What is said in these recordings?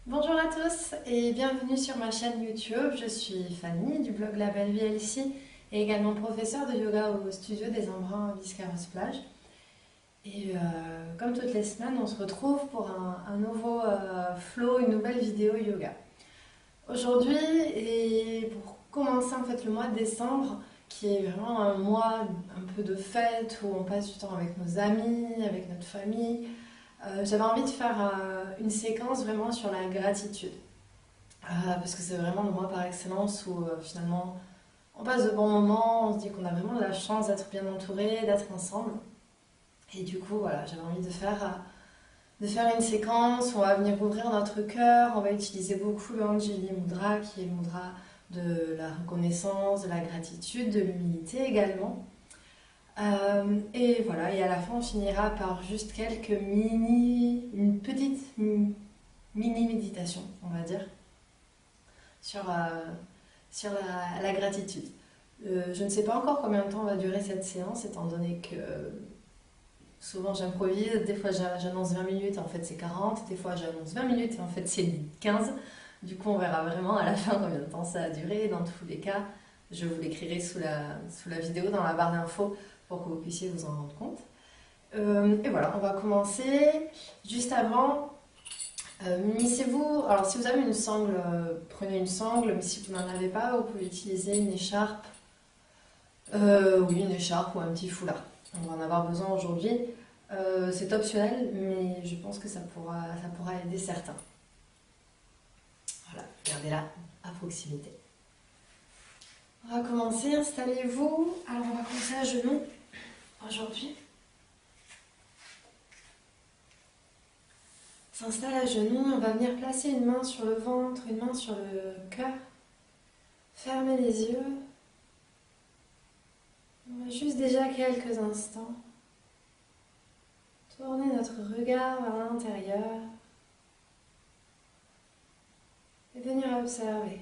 Bonjour à tous et bienvenue sur ma chaîne YouTube. Je suis Fanny du blog La Belle Vie Elsie et également professeure de yoga au studio des Embruns à Biscarrosse-Plage. Et comme toutes les semaines, on se retrouve pour un nouveau flow, une nouvelle vidéo yoga. Aujourd'hui, et pour commencer en fait le mois de décembre, qui est vraiment un mois un peu de fête où on passe du temps avec nos amis, avec notre famille, j'avais envie de faire une séquence vraiment sur la gratitude. Parce que c'est vraiment le mois par excellence où finalement on passe de bons moments, on se dit qu'on a vraiment de la chance d'être bien entouré, d'être ensemble. Et du coup, voilà, j'avais envie de faire une séquence où on va venir ouvrir notre cœur, on va utiliser beaucoup le Anjali Mudra, qui est le mudra de la reconnaissance, de la gratitude, de l'humilité également. Et voilà, et à la fin, on finira par juste une petite mini méditation, on va dire, sur, la gratitude. Je ne sais pas encore combien de temps va durer cette séance, étant donné que souvent j'improvise, des fois j'annonce 20 minutes et en fait c'est 40, des fois j'annonce 20 minutes et en fait c'est 15. Du coup on verra vraiment à la fin combien de temps ça a duré. Dans tous les cas, je vous l'écrirai sous la vidéo dans la barre d'infos pour que vous puissiez vous en rendre compte. Et voilà, on va commencer. Juste avant, munissez-vous, alors si vous avez une sangle, prenez une sangle, mais si vous n'en avez pas, vous pouvez utiliser une écharpe, oui une écharpe ou un petit foulard. On va en avoir besoin aujourd'hui. C'est optionnel, mais je pense que ça pourra aider certains. Voilà, gardez-la à proximité. On va commencer, installez-vous. Alors on va commencer à genoux aujourd'hui. On s'installe à genoux, on va venir placer une main sur le ventre, une main sur le cœur. Fermez les yeux. On va juste déjà quelques instants tourner notre regard vers l'intérieur et venir observer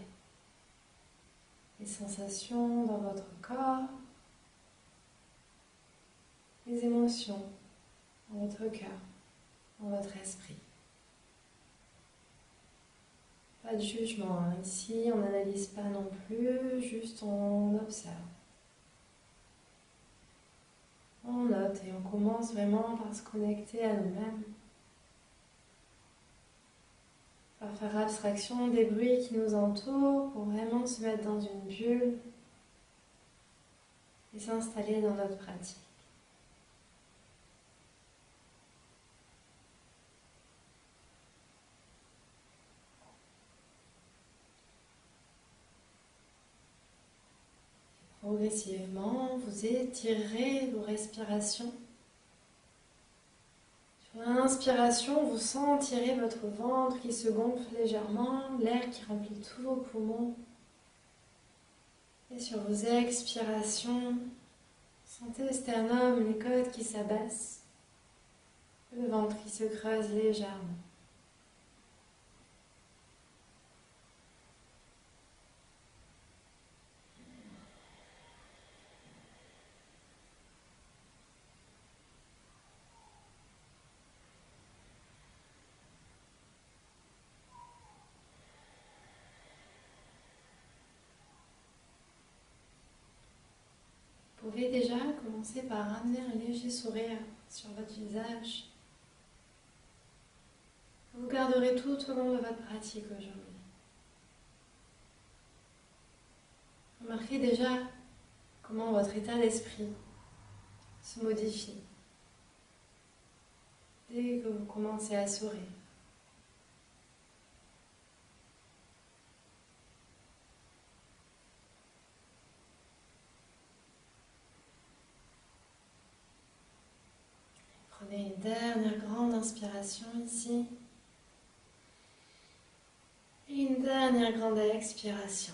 les sensations dans votre corps, les émotions dans votre cœur, dans votre esprit. Pas de jugement, hein. Ici on n'analyse pas non plus, juste on observe. On note et on commence vraiment par se connecter à nous-mêmes, par faire abstraction des bruits qui nous entourent pour vraiment se mettre dans une bulle et s'installer dans notre pratique. Progressivement, vous étirez vos respirations. Sur l'inspiration, vous sentirez votre ventre qui se gonfle légèrement, l'air qui remplit tous vos poumons. Et sur vos expirations, sentez le sternum, les côtes qui s'abaissent, le ventre qui se creuse légèrement. Vous pouvez déjà commencer par ramener un léger sourire sur votre visage. Vous garderez tout au long de votre pratique aujourd'hui. Remarquez déjà comment votre état d'esprit se modifie dès que vous commencez à sourire. Prenez une dernière grande inspiration ici. Et une dernière grande expiration.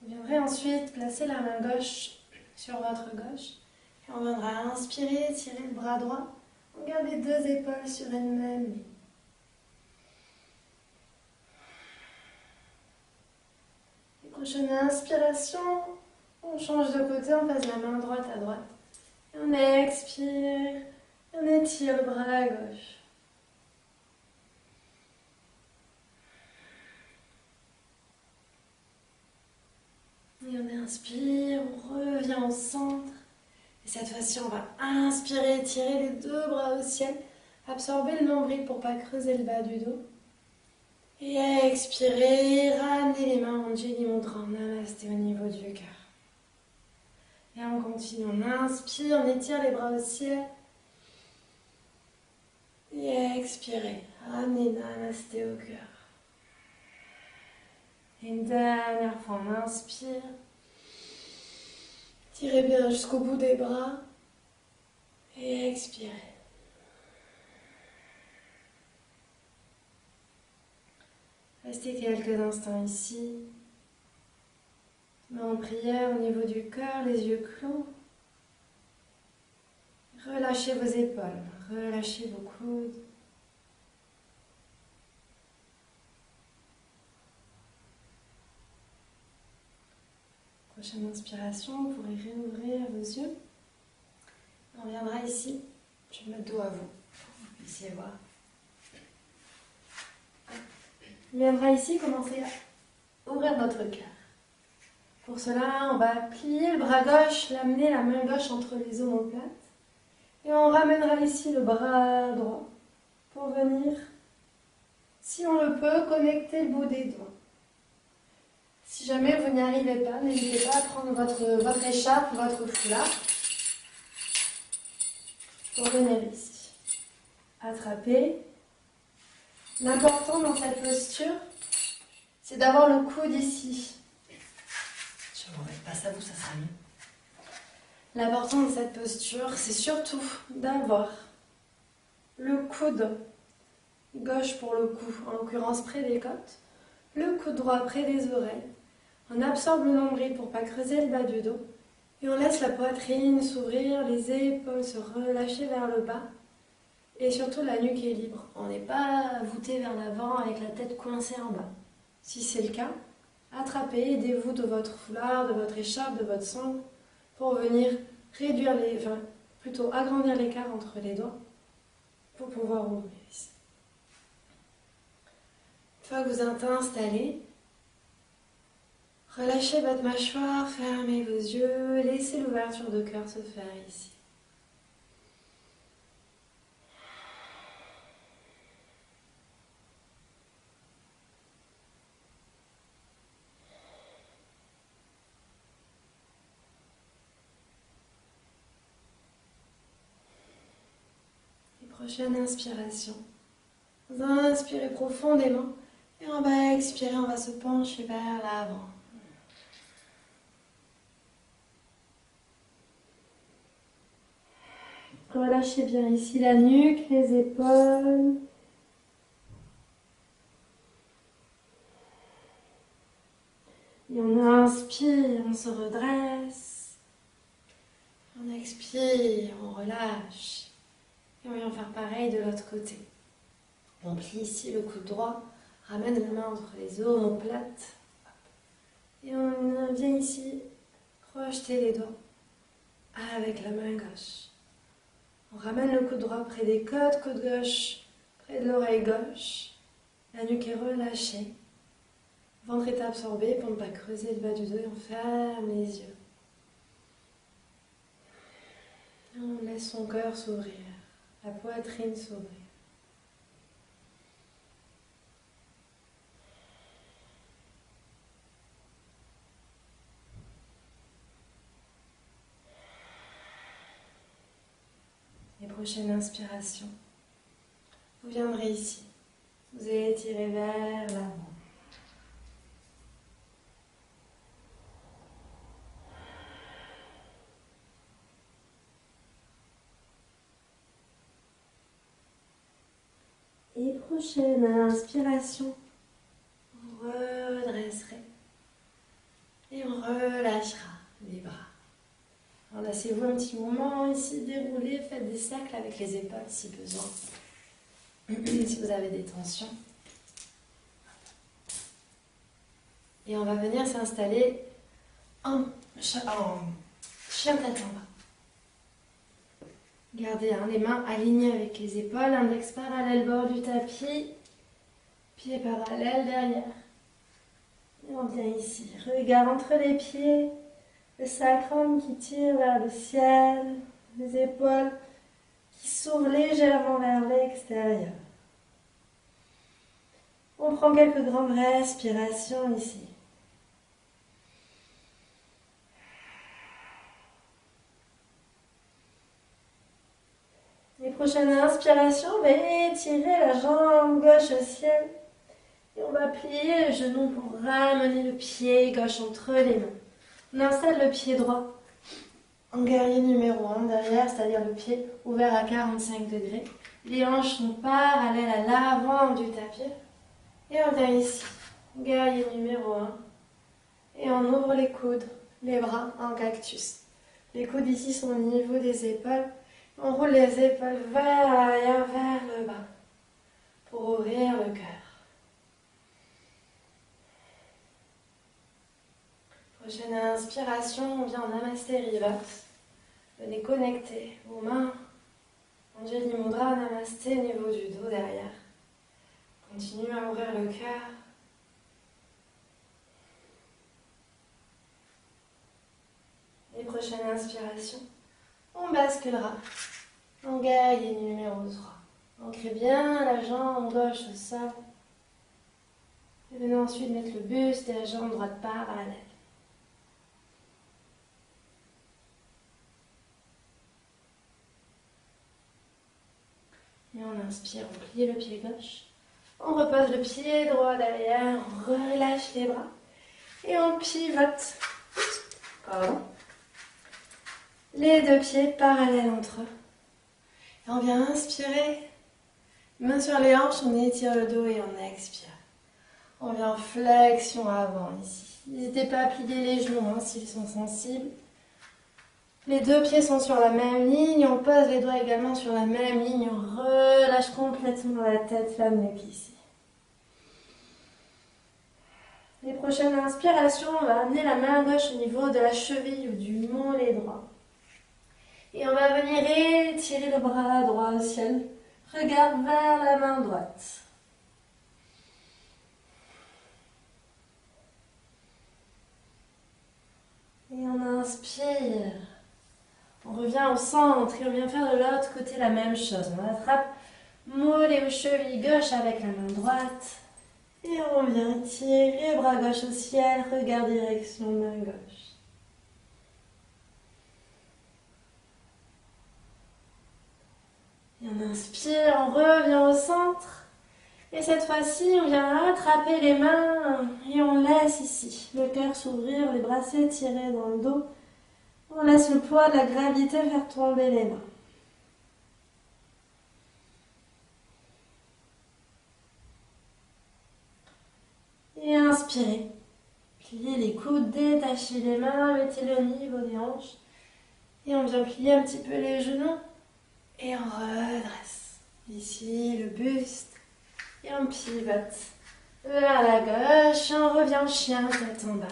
Vous viendrez ensuite placer la main gauche sur votre gauche. Et on viendra inspirer, tirer le bras droit. On garde les deux épaules sur une même ligne. Et prochaine inspiration, on change de côté, on passe la main droite à droite. Et on expire, et on étire le bras à gauche. Et on inspire, on revient au centre. Et cette fois-ci, on va inspirer, tirer les deux bras au ciel, absorber le nombril pour ne pas creuser le bas du dos. Et expirer, ramener les mains en Anjali Mudra, Namasté au niveau du cœur. Et on continue, on inspire, on étire les bras au ciel. Et expirez, ramenez Namasté au cœur. Et une dernière fois, on inspire. Tirez bien jusqu'au bout des bras. Et expirez. Restez quelques instants ici. Main en prière au niveau du cœur, les yeux clos. Relâchez vos épaules, relâchez vos coudes. Prochaine inspiration, vous pourrez réouvrir vos yeux. On reviendra ici. Je vais mettre dos à vous, pour que vous puissiez voir. On viendra ici commencer à ouvrir notre cœur. Pour cela, on va plier le bras gauche, l'amener la main gauche entre les omoplates. Et on ramènera ici le bras droit pour venir, si on le peut, connecter le bout des doigts. Si jamais vous n'y arrivez pas, n'hésitez pas à prendre votre écharpe, votre foulard pour venir ici. Attraper. L'important dans cette posture, c'est d'avoir le coude ici. Je ne vous remets pas ça, vous, ça sera mieux. L'important de cette posture, c'est surtout d'avoir le coude gauche pour le cou, en l'occurrence près des côtes, le coude droit près des oreilles. On absorbe le nombril pour ne pas creuser le bas du dos et on laisse la poitrine s'ouvrir, les épaules se relâcher vers le bas et surtout la nuque est libre. On n'est pas voûté vers l'avant avec la tête coincée en bas. Si c'est le cas, attrapez, aidez-vous de votre foulard, de votre écharpe, de votre sangle pour venir réduire plutôt agrandir l'écart entre les doigts pour pouvoir ouvrir ici. Une fois que vous êtes installé, relâchez votre mâchoire, fermez vos yeux, laissez l'ouverture de cœur se faire ici. Prochaine inspiration. Vous inspirez profondément et on va expirer, on va se pencher vers l'avant. Relâchez bien ici la nuque, les épaules. Et on inspire, on se redresse. On expire, on relâche. Et on vient faire pareil de l'autre côté. On plie ici le coude droit, ramène la main entre les omoplates. Et on vient ici projeter les doigts avec la main gauche. On ramène le coude droit près des côtes, coude gauche près de l'oreille gauche. La nuque est relâchée. Le ventre est absorbé pour ne pas creuser le bas du dos et on ferme les yeux. Et on laisse son cœur s'ouvrir. La poitrine s'ouvre. Et prochaine inspiration. Vous viendrez ici. Vous allez tirer vers l'avant. Et prochaine inspiration, vous redresserez et on relâchera les bras. Enlacez-vous un petit moment ici, déroulez, faites des cercles avec les épaules si besoin, si vous avez des tensions. Et on va venir s'installer en chien tête en bas. Gardez les mains alignées avec les épaules, index parallèle bord du tapis, pied parallèle derrière. Et on vient ici. Regard entre les pieds. Le sacrum qui tire vers le ciel. Les épaules qui s'ouvrent légèrement vers l'extérieur. On prend quelques grandes respirations ici. Les prochaines inspirations, on va étirer la jambe gauche au ciel. Et on va plier le genou pour ramener le pied gauche entre les mains. On installe le pied droit en guerrier numéro 1 derrière, c'est-à-dire le pied ouvert à 45 degrés. Les hanches sont parallèles à l'avant du tapis. Et on vient ici, guerrier numéro 1. Et on ouvre les coudes, les bras en cactus. Les coudes ici sont au niveau des épaules. On roule les épaules vers l'arrière, vers le bas, pour ouvrir le cœur. Prochaine inspiration, on vient en Namasté Reverse. Venez connecter vos mains. Anjali Mudra, Namasté, niveau du dos derrière. Continuez à ouvrir le cœur. Les prochaines inspirations, on basculera en guerrier numéro 3. Ancrez bien la jambe gauche au sol. Et venez ensuite mettre le buste et la jambe droite parallèle. Et on inspire, on plie le pied gauche. On repose le pied droit derrière, on relâche les bras. Et on pivote. Pardon. Les deux pieds parallèles entre eux. Et on vient inspirer. Main sur les hanches, on étire le dos et on expire. On vient en flexion avant ici. N'hésitez pas à plier les genoux s'ils sont sensibles. Les deux pieds sont sur la même ligne. On pose les doigts également sur la même ligne. On relâche complètement la tête, la nuque ici. Les prochaines inspirations, on va amener la main gauche au niveau de la cheville ou du mollet droit. Et on va venir étirer le bras droit au ciel. Regarde vers la main droite. Et on inspire. On revient au centre et on vient faire de l'autre côté la même chose. On attrape mollet ou cheville gauche avec la main droite. Et on vient tirer bras gauche au ciel, regard direction main gauche. Et on inspire, on revient au centre. Et cette fois-ci, on vient attraper les mains et on laisse ici le cœur s'ouvrir, les bras s'étirer dans le dos. On laisse le poids de la gravité faire tomber les mains. Et inspirez. Pliez les coudes, détachez les mains, mettez-les au niveau des hanches. Et on vient plier un petit peu les genoux. Et on redresse. Ici, le buste. Et on pivote vers la gauche. On revient en chien, tête en bas.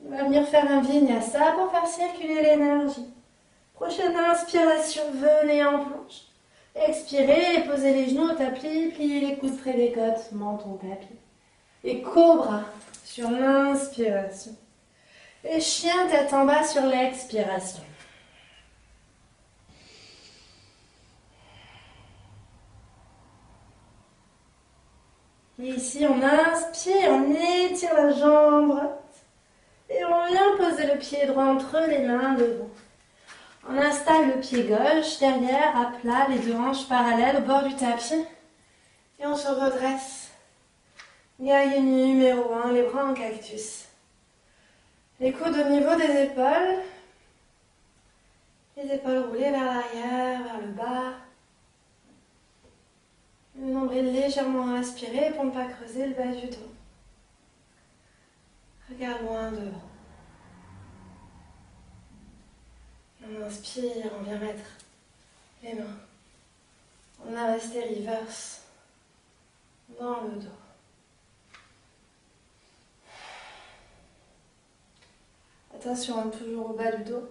On va venir faire un vinyasa pour faire circuler l'énergie. Prochaine inspiration, venez en planche. Expirez, posez les genoux au tapis, pliez les coudes près des côtes, menton tapis. Et cobra sur l'inspiration. Et chien tête en bas sur l'expiration. Et ici, on inspire, on étire la jambe droite. Et on vient poser le pied droit entre les mains devant. On installe le pied gauche derrière, à plat, les deux hanches parallèles au bord du tapis. Et on se redresse. Guerrier numéro 1, les bras en cactus. Les coudes au niveau des épaules. Les épaules roulées vers l'arrière, vers le bas. Le nombril légèrement aspiré pour ne pas creuser le bas du dos. Regarde loin devant. On inspire, on vient mettre les mains en Namasté Reverse dans le dos. Attention, toujours au bas du dos,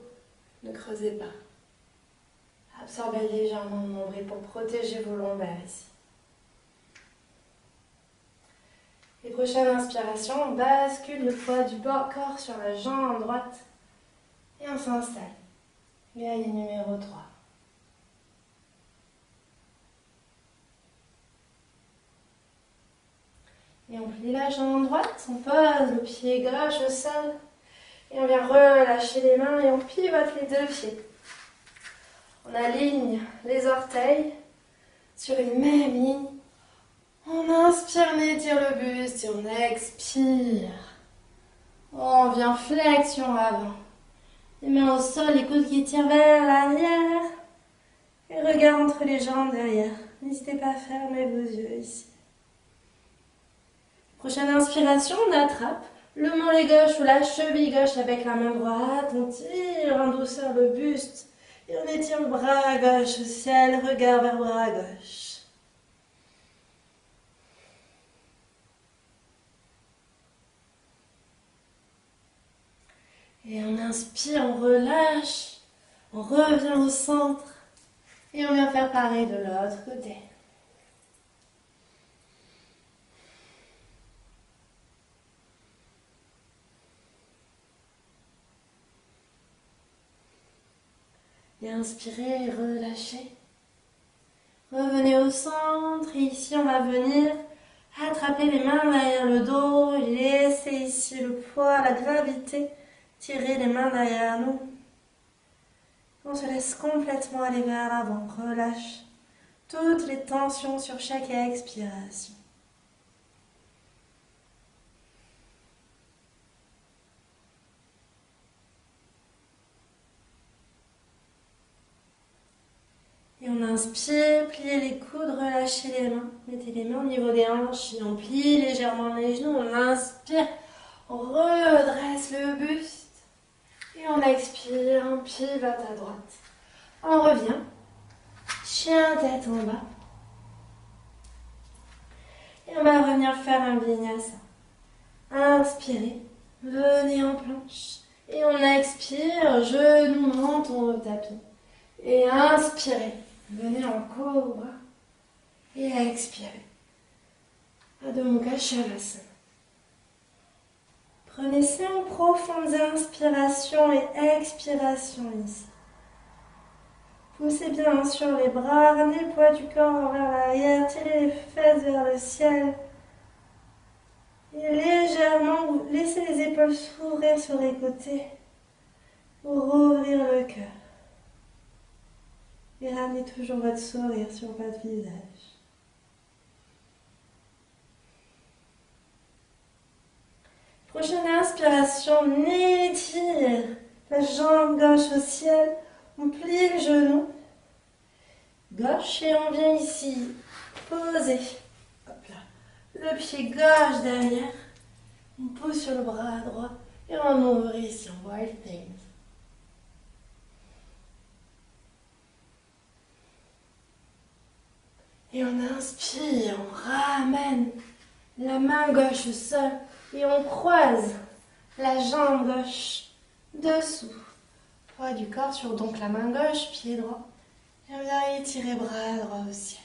ne creusez pas. Absorbez légèrement le nombril pour protéger vos lombaires ici. Et prochaine inspiration, on bascule le poids du corps sur la jambe droite et on s'installe. Guerrier numéro 3. Et on plie la jambe droite, on pose le pied gauche au sol et on vient relâcher les mains et on pivote les deux pieds. On aligne les orteils sur une même ligne. On inspire, on étire le buste et on expire. On vient flexion avant. Les mains au sol, les coudes qui tirent vers l'arrière. Et regard entre les jambes derrière. N'hésitez pas à fermer vos yeux ici. Prochaine inspiration, on attrape le mollet gauche ou la cheville gauche avec la main droite. On tire en douceur le buste et on étire le bras gauche au ciel, regard vers le bras gauche. Et on inspire, on relâche, on revient au centre et on vient faire pareil de l'autre côté. Et inspirez, relâchez. Revenez au centre et ici on va venir attraper les mains derrière le dos, laissez ici le poids, la gravité, tirer les mains derrière nous. On se laisse complètement aller vers l'avant, relâche toutes les tensions sur chaque expiration. Et on inspire, pliez les coudes, relâchez les mains. Mettez les mains au niveau des hanches et on plie légèrement les genoux. On inspire, on redresse le buste. Et on expire, on pivote à droite. On revient, chien tête en bas. Et on va revenir faire un vinyasa. Inspirez, venez en planche. Et on expire, genou, menton au tapis. Et inspirez. Venez en cobra et expirez. Adho Mukha Shavasana. Prenez 5 profondes inspirations et expirations ici. Poussez bien sur les bras, ramenez le poids du corps vers l'arrière, tirez les fesses vers le ciel. Et légèrement, laissez les épaules s'ouvrir sur les côtés pour ouvrir le cœur. Et ramenez toujours votre sourire sur votre visage. Prochaine inspiration, on étire la jambe gauche au ciel, on plie le genou gauche et on vient ici poser le pied gauche derrière, on pousse sur le bras droit et on ouvre ici en Wild Things. Et on inspire, on ramène la main gauche au sol et on croise la jambe gauche dessous. Poids du corps sur donc la main gauche, pied droit. Et on vient étirer bras droit au ciel.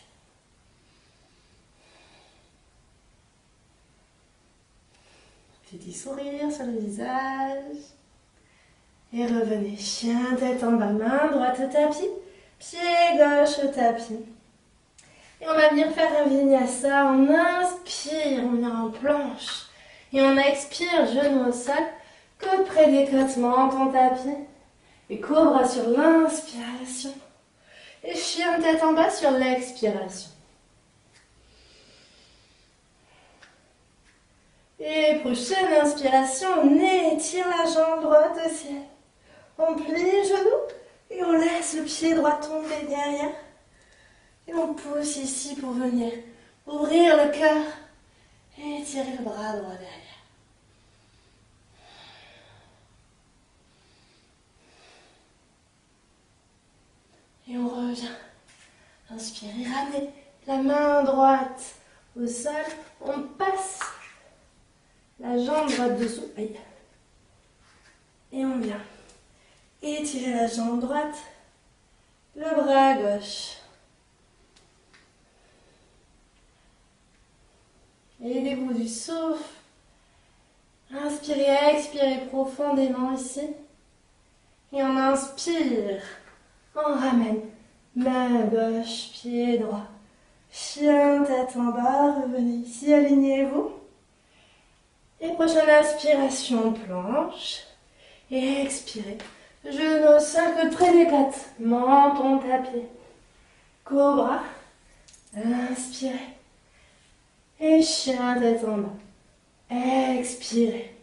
Petit sourire sur le visage. Et revenez, chien tête en bas, main droite au tapis, pied gauche au tapis. Et on va venir faire un vinyasa, on inspire, on vient en planche. Et on expire, genou au sol, côte près des côtes, menton tapis. Et cobra sur l'inspiration. Et chien tête en bas sur l'expiration. Et prochaine inspiration, on étire la jambe droite au ciel. On plie les genoux et on laisse le pied droit tomber derrière. Et on pousse ici pour venir ouvrir le cœur et étirer le bras droit derrière. Et on revient. Inspirez, ramenez la main droite au sol. On passe la jambe droite dessous. Aïe. Et on vient étirer la jambe droite, le bras gauche. Et les bouts du souffle. Inspirez, expirez profondément ici. Et on inspire. On ramène. Main gauche, pied droit. Chien, tête en bas. Revenez ici, alignez-vous. Et prochaine inspiration, planche. Et expirez. Genou au sol, que près des pattes. Menton tapis. Cobra. Inspirez. Et chien, tête en bas. Expirez.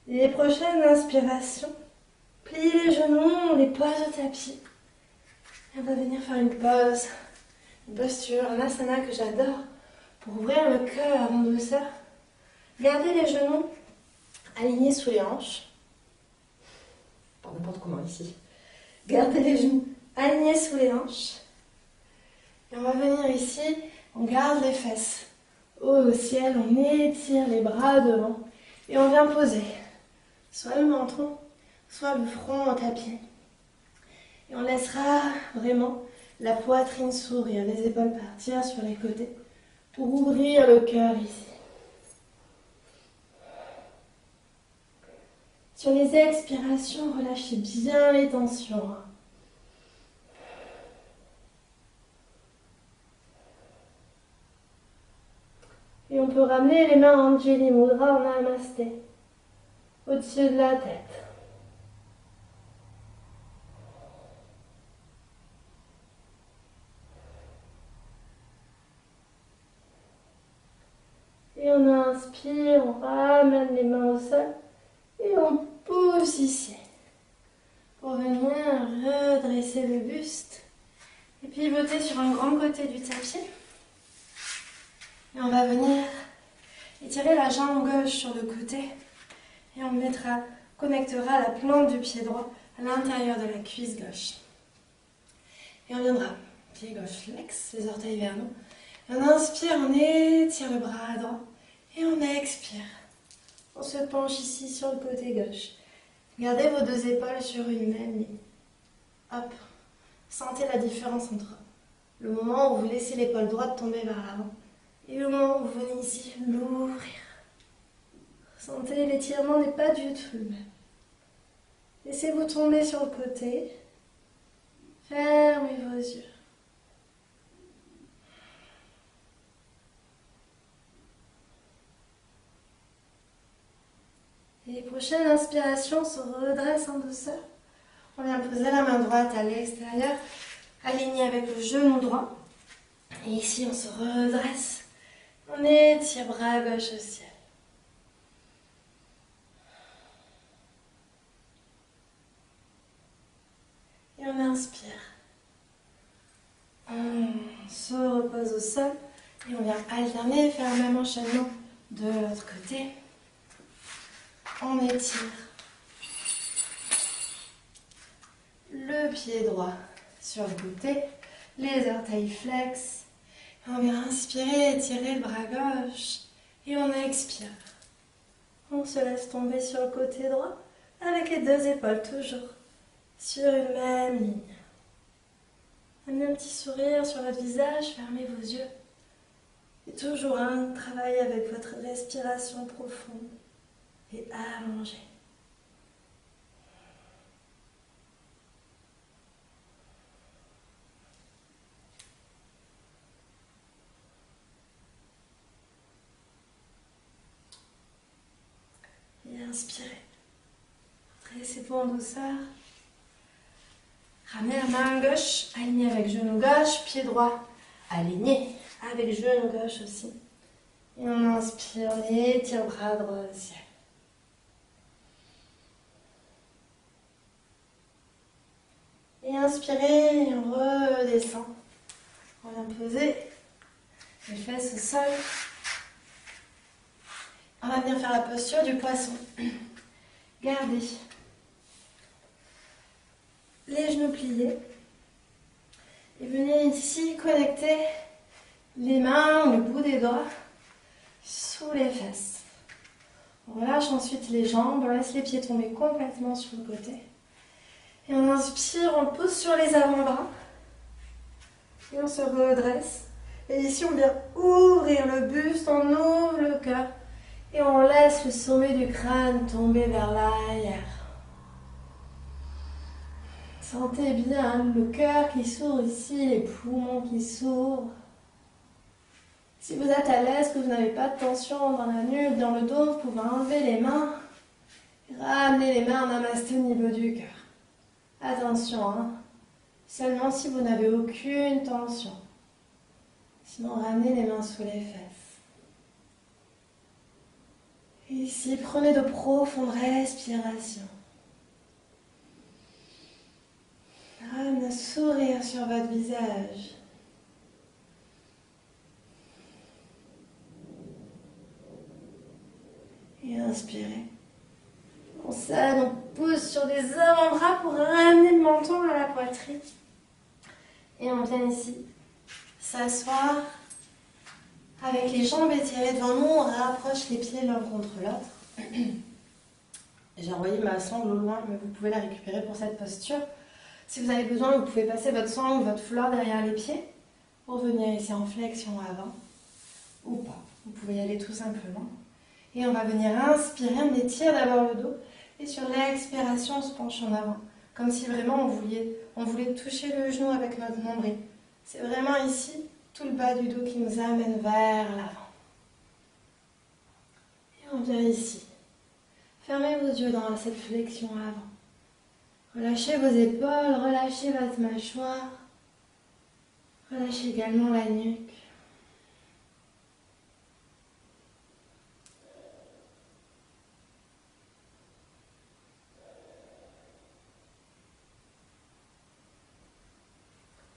Et prochaine inspiration. Pliez les genoux, on les pose au tapis. Et on va venir faire une pause, une posture, un asana que j'adore pour ouvrir le cœur en douceur. Gardez les genoux alignés sous les hanches. Pas n'importe comment ici. Gardez les genoux alignés sous les hanches. Et on va venir ici, on garde les fesses haut au ciel, on étire les bras devant et on vient poser soit le menton, soit le front au tapis. Et on laissera vraiment la poitrine s'ouvrir, les épaules partir sur les côtés pour ouvrir le cœur ici. Sur les expirations, relâchez bien les tensions. Et on peut ramener les mains en Anjali Mudra en Namasté, au-dessus de la tête. Et on inspire, on ramène les mains au sol et on pousse ici pour venir redresser le buste et pivoter sur un grand côté du tapis. Et on va venir étirer la jambe gauche sur le côté et on connectera la plante du pied droit à l'intérieur de la cuisse gauche. Et on viendra, pied gauche flex, les orteils vers nous. On inspire, on étire le bras droit et on expire. On se penche ici sur le côté gauche. Gardez vos deux épaules sur une même ligne. Hop, sentez la différence entre le moment où vous laissez l'épaule droite tomber vers l'avant et le moment où vous venez ici l'ouvrir. Sentez, l'étirement n'est pas du tout le même. Laissez-vous tomber sur le côté. Fermez vos yeux. Et prochaine inspiration, on se redresse en douceur. On vient poser la main droite à l'extérieur, alignée avec le genou droit. Et ici, on se redresse. On étire bras gauche au ciel. Et on inspire. On se repose au sol et on vient alterner, faire le même enchaînement de l'autre côté. On étire le pied droit sur le côté, les orteils flex. On vient inspirer, étirer le bras gauche et on expire. On se laisse tomber sur le côté droit avec les deux épaules toujours sur une même ligne. Amenez un petit sourire sur votre visage, fermez vos yeux. Et toujours un travail avec votre respiration profonde et allongée. Et inspirez. Redressez vous en douceur. Ramenez la main gauche, alignée avec genou gauche, pied droit aligné avec genou gauche aussi. Et on inspire, on étire bras droit au ciel. Et inspirez, et on redescend. On vient poser les fesses au sol. On va venir faire la posture du poisson. Gardez les genoux pliés. Et venez ici connecter les mains, le bout des doigts sous les fesses. On relâche ensuite les jambes, on laisse les pieds tomber complètement sur le côté. Et on inspire, on pose sur les avant-bras. Et on se redresse. Et ici, on vient ouvrir le buste, on ouvre le cœur. Et on laisse le sommet du crâne tomber vers l'arrière. Sentez bien le cœur qui s'ouvre ici, les poumons qui s'ouvrent. Si vous êtes à l'aise, que vous n'avez pas de tension dans la nuque, dans le dos, vous pouvez enlever les mains. Ramenez les mains en namasté au niveau du cœur. Attention, hein. Seulement si vous n'avez aucune tension. Sinon, ramenez les mains sous les fesses. Et ici, prenez de profondes respirations. Ramenez un sourire sur votre visage. Et inspirez. On s'aide, on pousse sur des avant-bras pour ramener le menton à la poitrine. Et on vient ici s'asseoir avec les jambes étirées devant nous. On rapproche les pieds l'un contre l'autre. J'ai envoyé ma sangle au loin, mais vous pouvez la récupérer pour cette posture. Si vous avez besoin, vous pouvez passer votre sangle ou votre foulard derrière les pieds pour venir ici en flexion avant ou pas. Vous pouvez y aller tout simplement. Et on va venir inspirer, on étire d'abord le dos. Et sur l'expiration, on se penche en avant. Comme si vraiment on voulait toucher le genou avec notre nombril. C'est vraiment ici, tout le bas du dos qui nous amène vers l'avant. Et on vient ici. Fermez vos yeux dans cette flexion avant. Relâchez vos épaules, relâchez votre mâchoire. Relâchez également la nuque.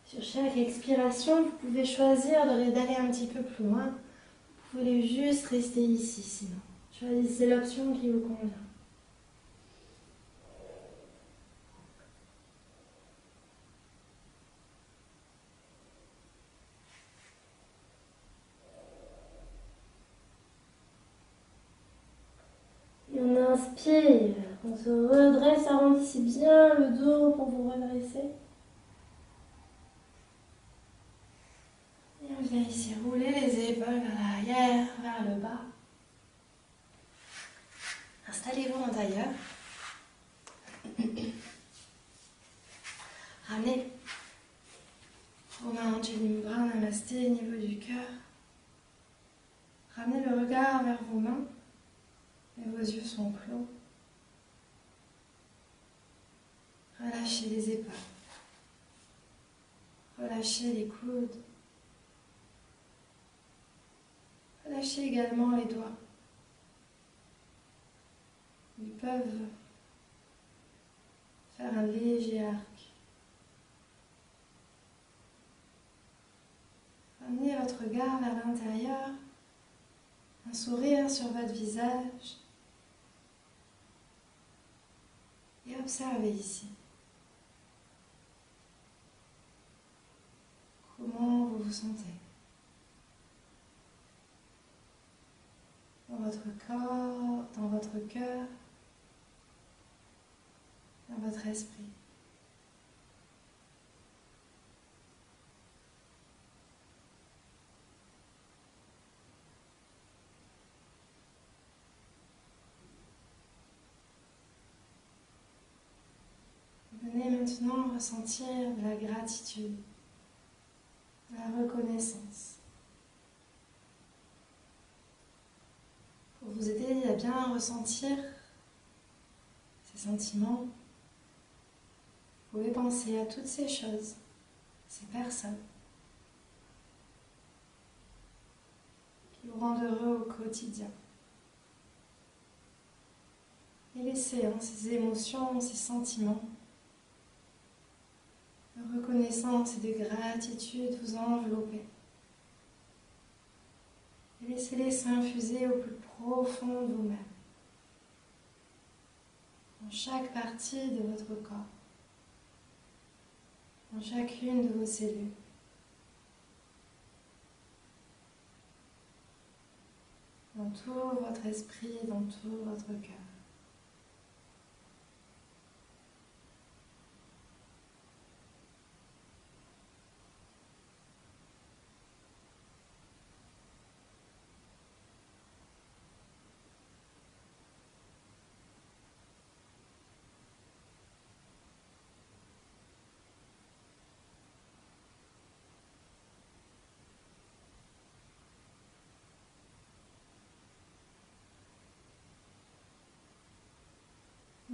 Sur chaque expiration, vous pouvez choisir d'aller un petit peu plus loin. Vous pouvez juste rester ici sinon. Choisissez l'option qui vous convient. Et on inspire, on se redresse, arrondissez bien le dos pour vous redresser. Et on vient ici rouler les épaules vers l'arrière, vers le bas. Installez-vous en tailleur. Ramenez vos mains en Chandra Mudra, Namasté, au niveau du cœur. Ramenez le regard vers vos mains et vos yeux sont clos. Relâchez les épaules. Relâchez les coudes. Relâchez également les doigts. Ils peuvent faire un léger arc. Ramenez votre regard vers l'intérieur, un sourire sur votre visage et observez ici. Comment vous vous sentez dans votre corps, dans votre cœur, dans votre esprit. Venez maintenant ressentir de la gratitude, de la reconnaissance. Pour vous aider à bien ressentir ces sentiments, vous pouvez penser à toutes ces choses, ces personnes qui vous rendent heureux au quotidien. Et laissez ces émotions, ces sentiments de reconnaissance et de gratitude vous envelopper. Et laissez-les s'infuser au plus profond de vous-même, dans chaque partie de votre corps, dans chacune de vos cellules. Dans tout votre esprit, dans tout votre cœur.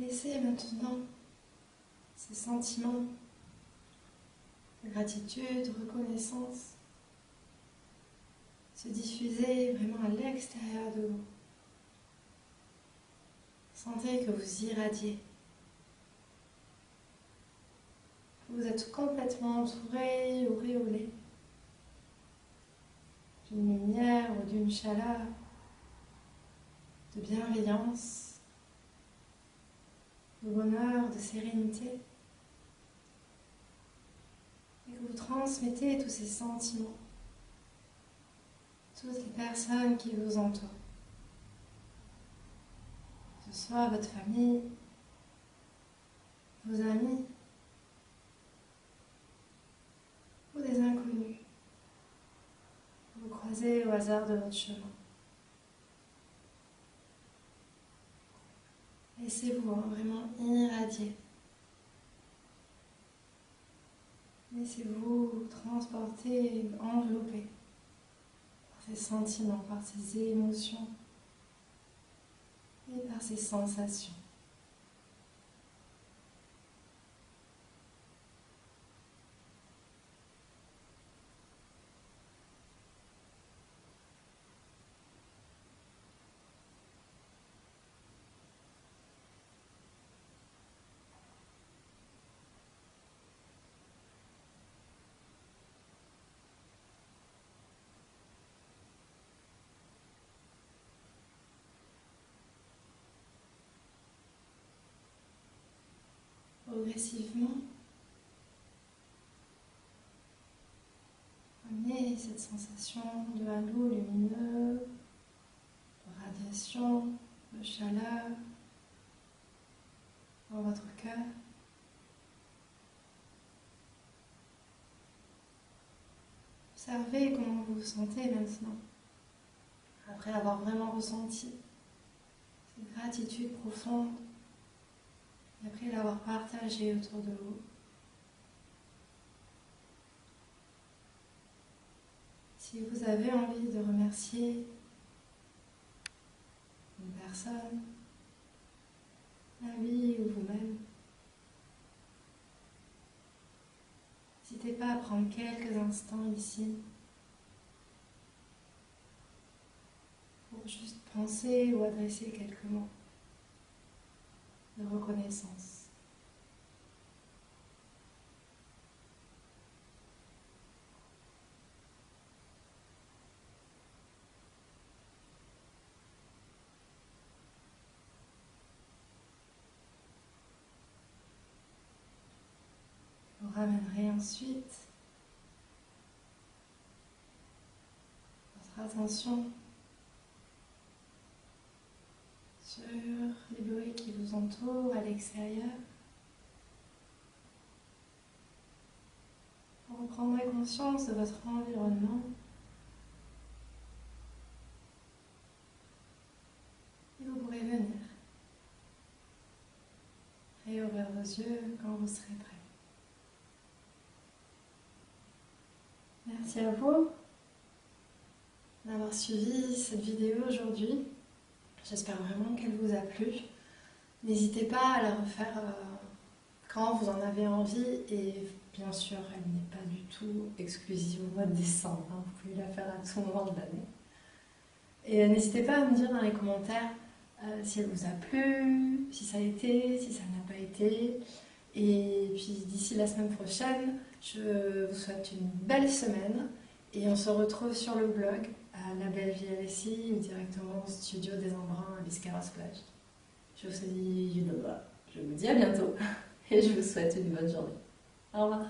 Laissez maintenant ces sentiments de gratitude, de reconnaissance se diffuser vraiment à l'extérieur de vous. Sentez que vous irradiez. Vous êtes complètement entouré, auréolé d'une lumière ou d'une chaleur, de bienveillance, de bonheur, de sérénité. Et que vous transmettez tous ces sentiments, toutes les personnes qui vous entourent. Que ce soit votre famille, vos amis, ou des inconnus que vous croisez au hasard de votre chemin. Laissez-vous vraiment irradier. Laissez-vous transporter, envelopper par ces sentiments, par ces émotions et par ces sensations. Progressivement, amenez cette sensation de halo lumineux, de radiation, de chaleur dans votre cœur. Observez comment vous vous sentez maintenant, après avoir vraiment ressenti cette gratitude profonde, et après l'avoir partagée autour de vous. Si vous avez envie de remercier une personne, un lui ou vous-même, n'hésitez pas à prendre quelques instants ici pour juste penser ou adresser quelques mots de reconnaissance. Vous ramènerez ensuite votre attention sur les bruits qui vous entourent à l'extérieur. Vous reprendrez conscience de votre environnement et vous pourrez venir réouvrir vos yeux quand vous serez prêt. Merci à vous d'avoir suivi cette vidéo aujourd'hui. J'espère vraiment qu'elle vous a plu. N'hésitez pas à la refaire quand vous en avez envie et bien sûr, elle n'est pas du tout exclusive au mois de décembre. Vous pouvez la faire à tout moment de l'année. Et n'hésitez pas à me dire dans les commentaires si elle vous a plu, si ça a été, si ça n'a pas été. Et puis d'ici la semaine prochaine, je vous souhaite une belle semaine et on se retrouve sur le blog à La Belle Vie LSI ou directement au studio des Embruns à Biscarrosse-Plage. Je vous dis à bientôt et je vous souhaite une bonne journée. Au revoir.